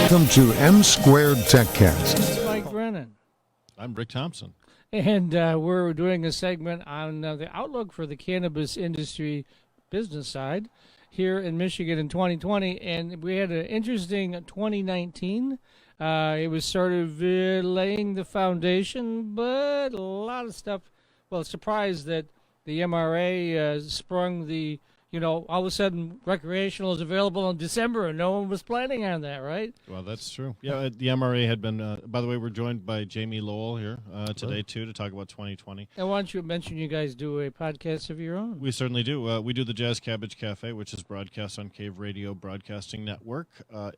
Welcome to M Squared TechCast. This is Mike Brennan. I'm Rick Thompson. And we're doing a segment on the outlook for the cannabis industry business side here in Michigan in 2020. And we had an interesting 2019. It was sort of laying the foundation, but a lot of stuff. Well, surprised that the MRA sprung the, all of a sudden recreational is available in December, and no one was planning on that, right? Well, that's true. Yeah, the MRA had been, by the way, we're joined by Jamie Lowell here today, too, to talk about 2020. And why don't you mention you guys do a podcast of your own? We certainly do. We do the JazzCabbage.Cafe, which is broadcast on Cave Radio Broadcasting Network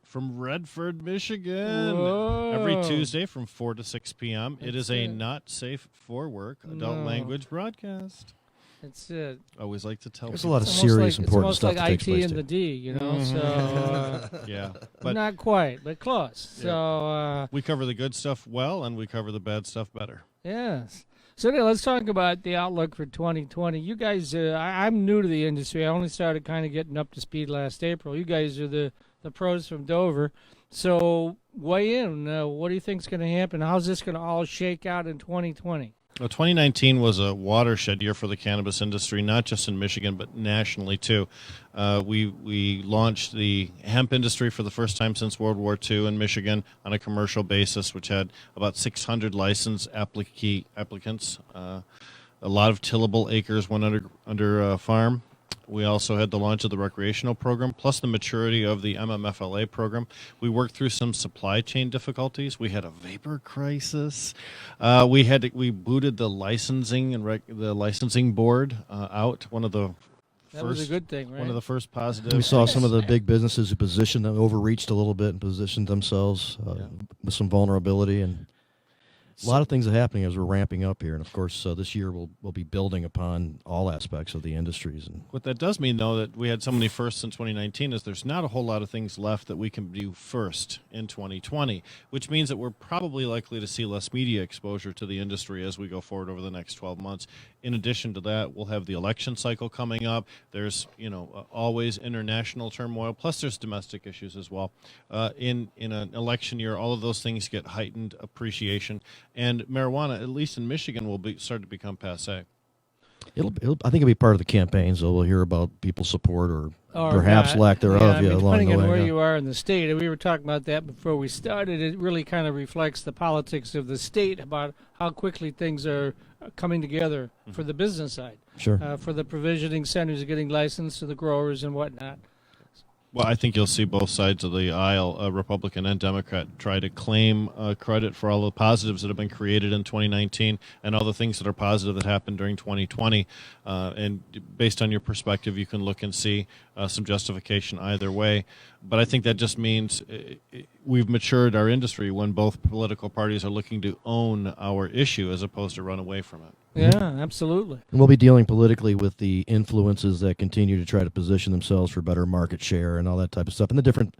from Redford, Michigan. Whoa. Every Tuesday from 4 to 6 p.m. It is a not safe for work adult language broadcast. That's it. I always like to tell There's a people. lot of serious, important stuff it's that takes almost like place. IT and the D, so Yeah, but not quite, but close. Yeah. So we cover the good stuff well, and we cover the bad stuff better. yes. So now let's talk about the outlook for 2020. You guys, I'm new to the industry. I only started kind of getting up to speed last April. You guys are the pros from Dover. So weigh in. What do you think is going to happen? How's this going to all shake out in 2020? Well, 2019 was a watershed year for the cannabis industry, not just in Michigan, but nationally, too. We launched the hemp industry for the first time since World War II in Michigan on a commercial basis, which had about 600 license applicants. A lot of tillable acres went under farm. We also had the launch of the recreational program, plus the maturity of the MMFLA program. We worked through some supply chain difficulties. We had a vapor crisis. We booted the licensing and the licensing board out. That was a good thing, right? One of the first positives. We saw some of the big businesses who positioned them, overreached a little bit and positioned themselves with some vulnerability. And a lot of things are happening as we're ramping up here. And, of course, this year we'll be building upon all aspects of the industries. And what that does mean, though, that we had so many firsts in 2019 is there's not a whole lot of things left that we can do first in 2020, which means that we're probably likely to see less media exposure to the industry as we go forward over the next 12 months. In addition to that, we'll have the election cycle coming up. There's, always international turmoil, plus there's domestic issues as well. In an election year, all of those things get heightened appreciation. And marijuana, at least in Michigan, will start to become passé. I think it'll be part of the campaign, so we'll hear about people's support or perhaps not. lack thereof. Yeah, along depending the on way. where you are in the state. And we were talking about that before we started. It really kind of reflects the politics of the state about how quickly things are coming together for the business side. Sure. For the provisioning centers getting licensed to the growers and whatnot. Well, I think you'll see both sides of the aisle, Republican and Democrat, try to claim credit for all the positives that have been created in 2019 and all the things that are positive that happened during 2020. And based on your perspective, you can look and see some justification either way. But I think that just means we've matured our industry when both political parties are looking to own our issue as opposed to run away from it. Yeah, absolutely. And we'll be dealing politically with the influences that continue to try to position themselves for better market share and all that type of stuff, and the different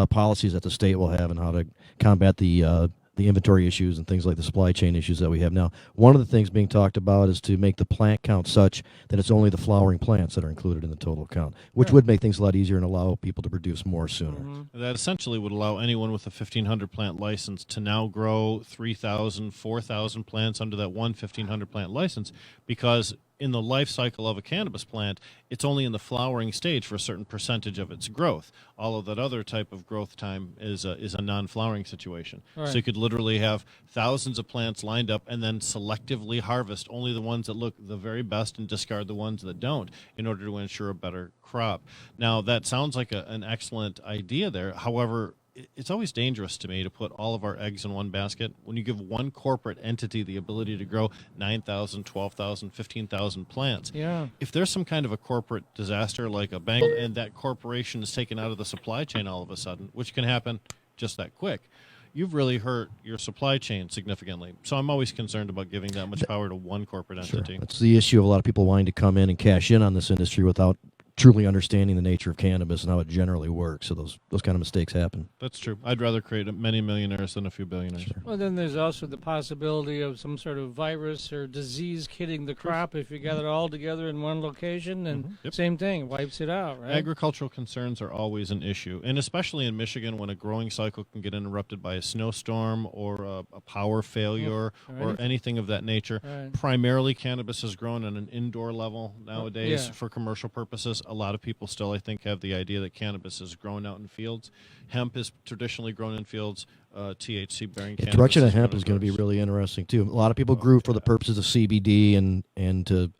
policies that the state will have and how to combat the inventory issues and things like the supply chain issues that we have now. One of the things being talked about is to make the plant count such that it's only the flowering plants that are included in the total count, which would make things a lot easier and allow people to produce more sooner. Mm-hmm. That essentially would allow anyone with a 1,500 plant license to now grow 3,000, 4,000 plants under that one 1,500 plant license, because in the life cycle of a cannabis plant, it's only in the flowering stage for a certain percentage of its growth. All of that other type of growth time is a non-flowering situation. Right. So you could literally have thousands of plants lined up and then selectively harvest only the ones that look the very best and discard the ones that don't in order to ensure a better crop. Now, that sounds like an excellent idea there. However, it's always dangerous to me to put all of our eggs in one basket. When you give one corporate entity the ability to grow 9,000, 12,000, 15,000 plants, if there's some kind of a corporate disaster like a bank and that corporation is taken out of the supply chain all of a sudden, which can happen just that quick, you've really hurt your supply chain significantly. So I'm always concerned about giving that much power to one corporate entity. That's the issue of a lot of people wanting to come in and cash in on this industry without truly understanding the nature of cannabis and how it generally works. So those kind of mistakes happen. That's true. I'd rather create many millionaires than a few billionaires. Sure. Well, then there's also the possibility of some sort of virus or disease hitting the crop if you gather it all together in one location, and same thing, wipes it out, right? Agricultural concerns are always an issue, and especially in Michigan when a growing cycle can get interrupted by a snowstorm or a power failure or anything of that nature. Right. Primarily, cannabis is grown on an indoor level nowadays for commercial purposes. A lot of people still, I think, have the idea that cannabis is grown out in fields. Hemp is traditionally grown in fields. THC-bearing cannabis. The direction of hemp is going to be really interesting, too. A lot of people grew for the purposes of CBD and to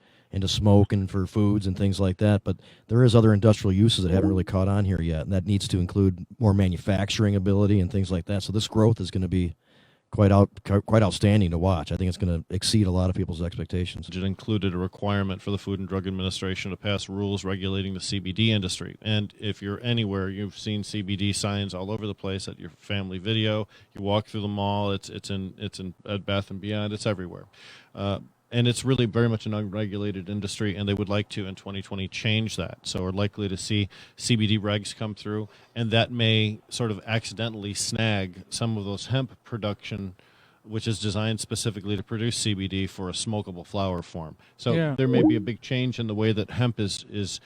smoke and for foods and things like that, but there is other industrial uses that haven't really caught on here yet, and that needs to include more manufacturing ability and things like that. So this growth is going to be quite outstanding to watch. I think it's going to exceed a lot of people's expectations. It included a requirement for the Food and Drug Administration to pass rules regulating the CBD industry. And if you're anywhere, you've seen CBD signs all over the place at your family video. You walk through the mall, it's in Bed Bath & Beyond, it's everywhere. And it's really very much an unregulated industry, and they would like to, in 2020, change that. So we're likely to see CBD regs come through, and that may sort of accidentally snag some of those hemp production, which is designed specifically to produce CBD for a smokable flower form. So there may be a big change in the way that hemp is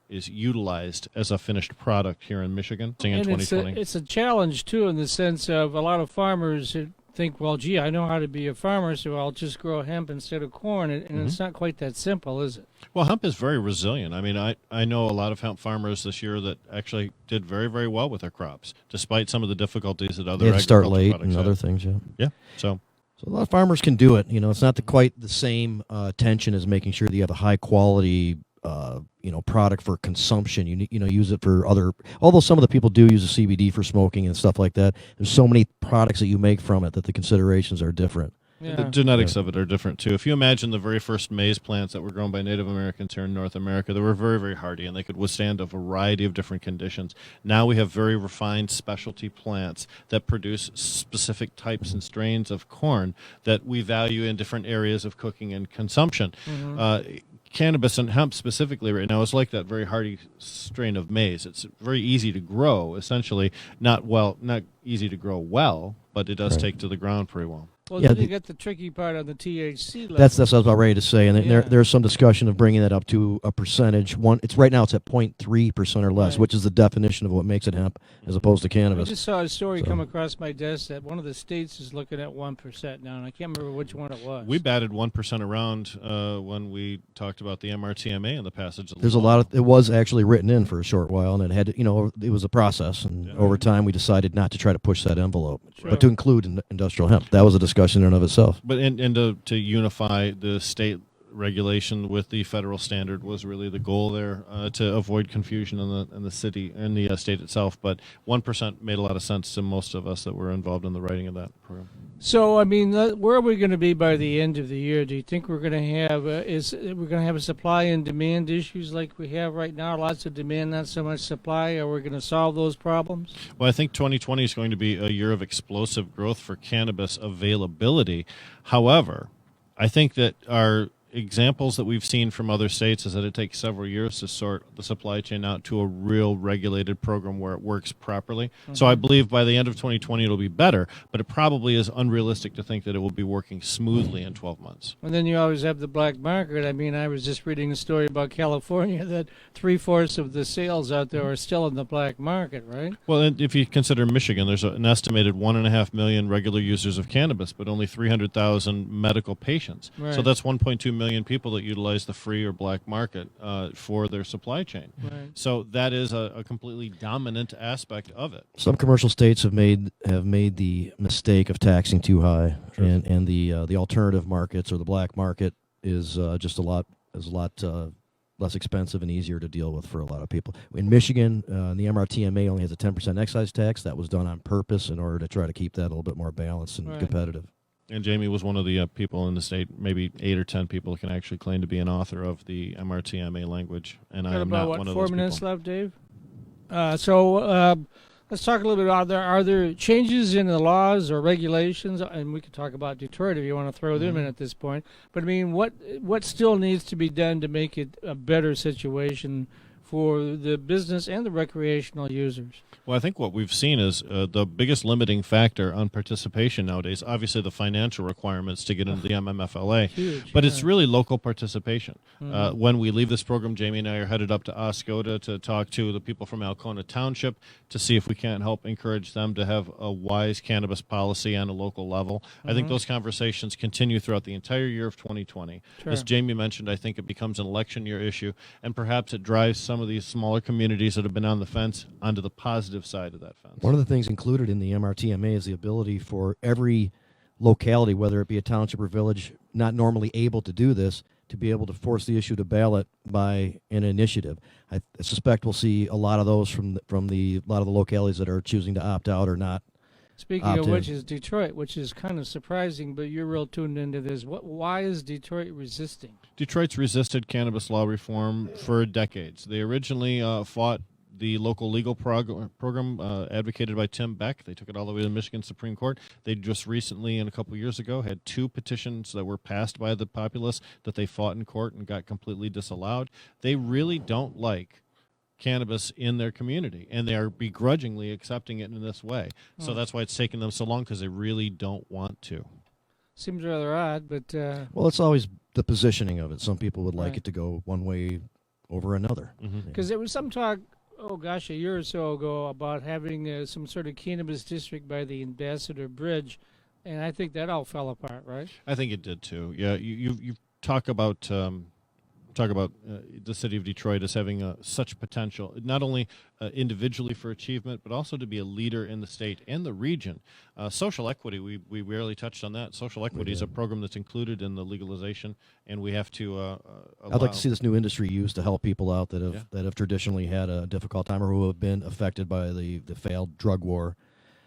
utilized as a finished product here in Michigan in 2020. It's a challenge, too, in the sense of a lot of farmers think, well, gee, I know how to be a farmer, so I'll just grow hemp instead of corn, and it's not quite that simple, is it? Well, hemp is very resilient. I mean, I know a lot of hemp farmers this year that actually did very, very well with their crops, despite some of the difficulties that other They had to start late products and other have. things, Yeah, so a lot of farmers can do it. You know, it's not quite the same tension as making sure that you have a high quality product for consumption. You use it for other, although some of the people do use the CBD for smoking and stuff like that. There's so many products that you make from it that the considerations are different. the genetics of it are different too. If you imagine the very first maize plants that were grown by Native Americans here in North America, they were very, very hardy and they could withstand a variety of different conditions. Now we have very refined specialty plants that produce specific types and strains of corn that we value in different areas of cooking and consumption. Cannabis and hemp specifically right now is like that very hardy strain of maize. It's very easy to grow, essentially not easy to grow well, but it does take to the ground pretty well. Well, then you get the tricky part on the THC level. That's what I was about ready to say, and there's some discussion of bringing that up to a percentage. Right now it's at 0.3% or less, which is the definition of what makes it hemp as opposed to cannabis. I just saw a story come across my desk that one of the states is looking at 1% now, and I can't remember which one it was. We batted 1% around when we talked about the MRTMA and the passage of the There's law. a lot of it was actually written in for a short while, and it had it was a process, and over time we decided not to try to push that envelope, but to include industrial hemp. That was a discussion in and of itself. But and to unify the state regulation with the federal standard was really the goal there, to avoid confusion in the city and the state itself. But 1% made a lot of sense to most of us that were involved in the writing of that program. So, I mean, where are we going to be by the end of the year? Do you think we're going to have we're going to have a supply and demand issues like we have right now? Lots of demand, not so much supply. Are we going to solve those problems? Well, I think 2020 is going to be a year of explosive growth for cannabis availability. However, I think that our examples that we've seen from other states is that it takes several years to sort the supply chain out to a real regulated program where it works properly. So I believe by the end of 2020 it'll be better, but it probably is unrealistic to think that it will be working smoothly in 12 months. And then you always have the black market. I mean, I was just reading a story about California that 3/4 of the sales out there are still in the black market, right? Well, and if you consider Michigan, there's an estimated 1.5 million regular users of cannabis, but only 300,000 medical patients. Right. So that's 1.2 million people that utilize the free or black market for their supply chain. Right. So that is a completely dominant aspect of it. Some commercial states have made the mistake of taxing too high, and the alternative markets or the black market is just a lot less expensive and easier to deal with for a lot of people. In Michigan, the MRTMA only has a 10% excise tax. That was done on purpose in order to try to keep that a little bit more balanced and competitive. And Jamie was one of the people in the state, maybe 8 or 10 people can actually claim to be an author of the MRTMA language, and I am not one of those people. 4 minutes left, Dave? Let's talk a little bit about are there changes in the laws or regulations, and we could talk about Detroit if you want to throw them in at this point, but I mean, what still needs to be done to make it a better situation for the business and the recreational users. Well, I think what we've seen is the biggest limiting factor on participation nowadays, obviously the financial requirements to get into the MMFLA, Huge, but yeah. it's really local participation. When we leave this program, Jamie and I are headed up to Oscoda to talk to the people from Alcona Township to see if we can't help encourage them to have a wise cannabis policy on a local level. I think those conversations continue throughout the entire year of 2020. Sure. As Jamie mentioned, I think it becomes an election year issue, and perhaps it drives some of these smaller communities that have been on the fence onto the positive side of that fence. One of the things included in the MRTMA is the ability for every locality, whether it be a township or village, not normally able to do this, to be able to force the issue to ballot by an initiative. I suspect we'll see a lot of those from a lot of the localities that are choosing to opt out or not. Speaking of which is Detroit, which is kind of surprising, but you're real tuned into this. Why is Detroit resisting? Detroit's resisted cannabis law reform for decades. They originally fought the local legal program advocated by Tim Beck. They took it all the way to the Michigan Supreme Court. They just recently, and a couple years ago, had 2 petitions that were passed by the populace that they fought in court and got completely disallowed. They really don't like cannabis in their community, and they are begrudgingly accepting it in this way. So that's why it's taken them so long, because they really don't want to. Seems rather odd, but... Well, it's always the positioning of it. Some people would like Right. it to go one way over another. Because there was some talk, a year or so ago, about having some sort of cannabis district by the Ambassador Bridge, and I think that all fell apart, right? I think it did too. Yeah, you talk about the city of Detroit as having such potential, not only individually for achievement, but also to be a leader in the state and the region. Social equity, we rarely touched on that. Social equity is a program that's included in the legalization, and we have to I'd like to see this new industry used to help people out that have traditionally had a difficult time or who have been affected by the failed drug war.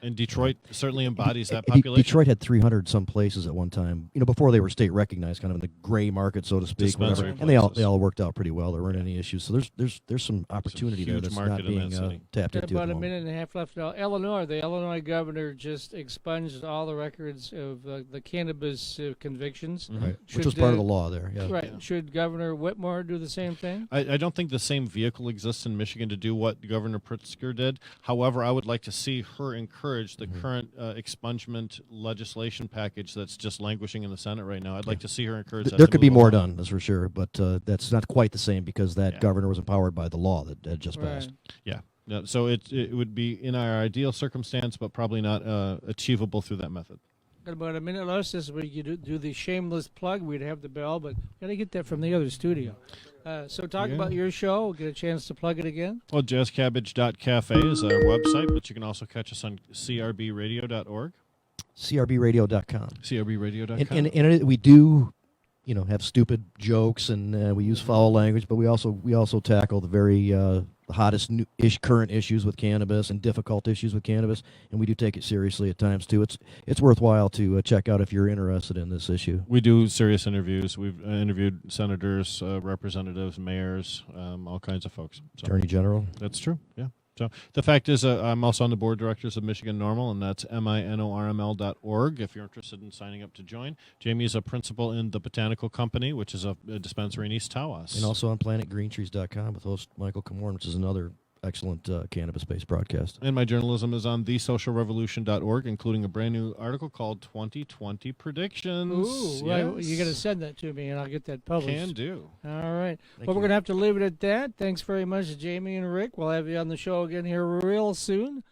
And Detroit certainly embodies that population. Detroit had 300 some places at one time, before they were state recognized, kind of in the gray market, so to speak. Dispensary And they places. all worked out pretty well. There weren't any issues. So there's some opportunity there huge that's market not in being that city. tapped Got into. about at the a moment. minute and a half left. Now, the Illinois governor just expunged all the records of the cannabis convictions. Right. Should, Which was part of the law there. Yeah. Right. Yeah. Should Governor Whitmore do the same thing? I don't think the same vehicle exists in Michigan to do what Governor Pritzker did. However, I would like to see her encourage the current expungement legislation package that's just languishing in the Senate right now. I'd like to see her encourage that. There to could be move more along. done, that's for sure, but that's not quite the same because that governor was empowered by the law that had just passed. Right. Yeah, so it would be in our ideal circumstance, but probably not achievable through that method. Got about a minute left. This is where you do the shameless plug. We'd have the bell, but got to get that from the other studio. So talk about your show. We'll get a chance to plug it again. Well, JazzCabbage.Cafe is our website, but you can also catch us on crbradio.org. CRBradio.com. crbradio.com. And we do, have stupid jokes and we use foul language, but we also tackle the very hottest current issues with cannabis and difficult issues with cannabis, and we do take it seriously at times too. It's worthwhile to check out if you're interested in this issue. We do serious interviews. We've interviewed senators, representatives, mayors, all kinds of folks. So Attorney General. that's true. Yeah. So the fact is, I'm also on the board of directors of Michigan NORML, and that's minorml.org if you're interested in signing up to join. Jamie is a principal in the Botanical Company, which is a dispensary in East Tawas. And also on planetgreentrees.com with host Michael Comorn, which is another excellent cannabis-based broadcast. And my journalism is on thesocialrevolution.org, including a brand new article called 2020 Predictions. Ooh, well, you got to send that to me, and I'll get that published. Can do. All right. Thank Well, we're you. going to have to leave it at that. Thanks very much, Jamie and Rick. We'll have you on the show again here real soon.